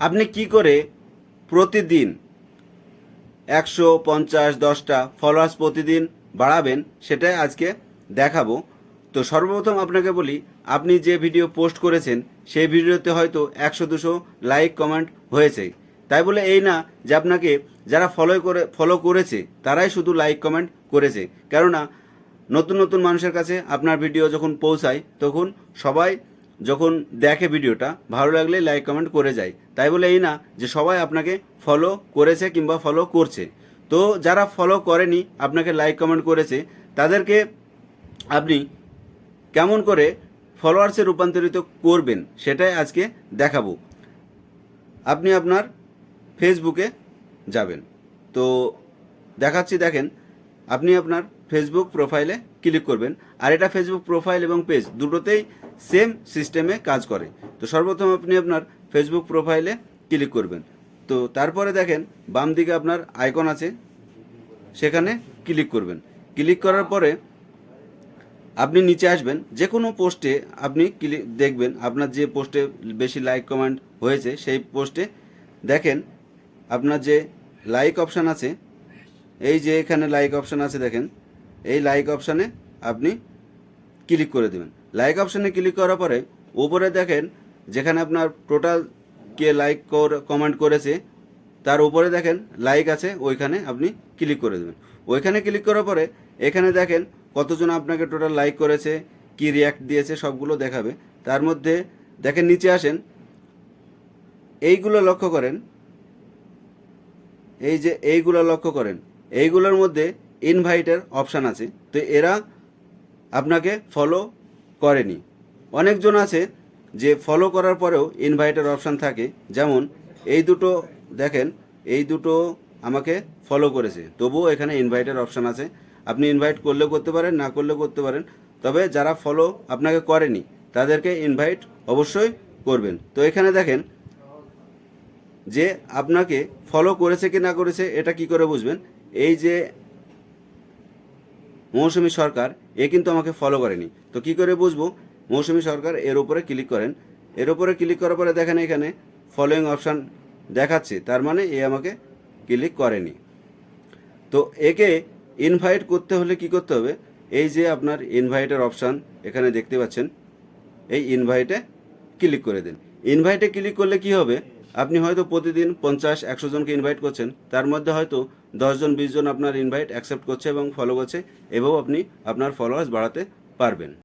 আপনি কি করে প্রতিদিন 150-10টা ফলোয়ার্স প্রতিদিন বাড়াবেন সেটাই আজকে দেখাবো। তো সর্বপ্রথম আপনাকে বলি, আপনি যে ভিডিও পোস্ট করেছেন সেই ভিডিওতে হয়তো 100-200 লাইক কমেন্ট হয়েছে, তাই বলে এই না যে আপনাকে যারা ফলো করেছে তারাই শুধু লাইক কমেন্ট করেছে। কেননা নতুন নতুন মানুষের কাছে আপনার ভিডিও যখন পৌঁছায় তখন সবাই যখন দেখে ভিডিওটা ভালো লাগলে লাইক কমেন্ট করে যায়, তাই বলে এই না যে সবাই আপনাকে ফলো করেছে কিংবা ফলো করছে। তো যারা ফলো করেনি আপনাকে লাইক কমেন্ট করেছে তাদেরকে আপনি কেমন করে ফলোয়ার্সে রূপান্তরিত করবেন সেটাই আজকে দেখাবো। আপনি আপনার ফেসবুকে যাবেন, তো দেখাচ্ছি, দেখেন আপনি আপনার ফেসবুক প্রোফাইলে ক্লিক করবেন। আর এটা ফেসবুক প্রোফাইল এবং পেজ দুটোতেই সেম সিস্টেমে কাজ করে। তো সর্বপ্রথম আপনি আপনার ফেসবুক প্রোফাইলে ক্লিক করবেন। তো তারপরে দেখেন বাম দিকে আপনার আইকন আছে, সেখানে ক্লিক করবেন। ক্লিক করার পরে আপনি নিচে আসবেন, যে কোনো পোস্টে আপনি দেখবেন আপনার যে পোস্টে বেশি লাইক কমেন্ট হয়েছে সেই পোস্টে দেখেন আপনার যে লাইক অপশান আছে, এই যে এখানে লাইক অপশান আছে দেখেন, এই লাইক অপশানে আপনি ক্লিক করে দেবেন। লাইক অপশানে ক্লিক করার পরে উপরে দেখেন যেখানে আপনার টোটাল কে লাইক কমেন্ট করেছে তার উপরে দেখেন লাইক আছে, ওইখানে আপনি ক্লিক করে দেবেন। ওইখানে ক্লিক করার পরে এখানে দেখেন কতজন আপনাকে টোটাল লাইক করেছে, কি রিয়াক্ট দিয়েছে সবগুলো দেখাবে। তার মধ্যে দেখেন নিচে আসেন, এইগুলো লক্ষ্য করেন, এই যে এইগুলো লক্ষ্য করেন, এইগুলোর মধ্যে ইনভাইটের অপশান আছে। তো এরা আপনাকে ফলো করেনি। অনেকজন আছে যে ফলো করার পরেও ইনভাইটের অপশান থাকে, যেমন এই দুটো দেখেন, এই দুটো আমাকে ফলো করেছে তবুও এখানে ইনভাইটের অপশান আছে। আপনি ইনভাইট করলেও করতে পারেন, না করলেও করতে পারেন, তবে যারা ফলো আপনাকে করেনি তাদেরকে ইনভাইট অবশ্যই করবেন। তো এখানে দেখেন যে আপনাকে ফলো করেছে কি না করেছে এটা কি করে বুঝবেন। এই যে মৌসুমী সরকার, এ কিন্তু আমাকে ফলো করেনি, তো কি করে বুঝবো মৌসুমী সরকার? এর উপরে ক্লিক করেন। এর উপরে ক্লিক করার পরে দেখেন এখানে ফলোয়িং অপশান দেখাচ্ছে, তার মানে এ আমাকে ক্লিক করেনি। তো একে ইনভাইট করতে হলে কি করতে হবে, এই যে আপনার ইনভাইটের অপশান এখানে দেখতে পাচ্ছেন, এই ইনভাইটে ক্লিক করে দিন। ইনভাইটে ক্লিক করলে কি হবে, আপনি হয়তো প্রতিদিন 50-100 জনকে ইনভাইট করছেন, তার মধ্যে হয়তো 10-20 জন আপনার ইনভাইট অ্যাকসেপ্ট করছে এবং ফলো করছে, এভাবেও আপনি আপনার ফলোয়ার্স বাড়াতে পারবেন।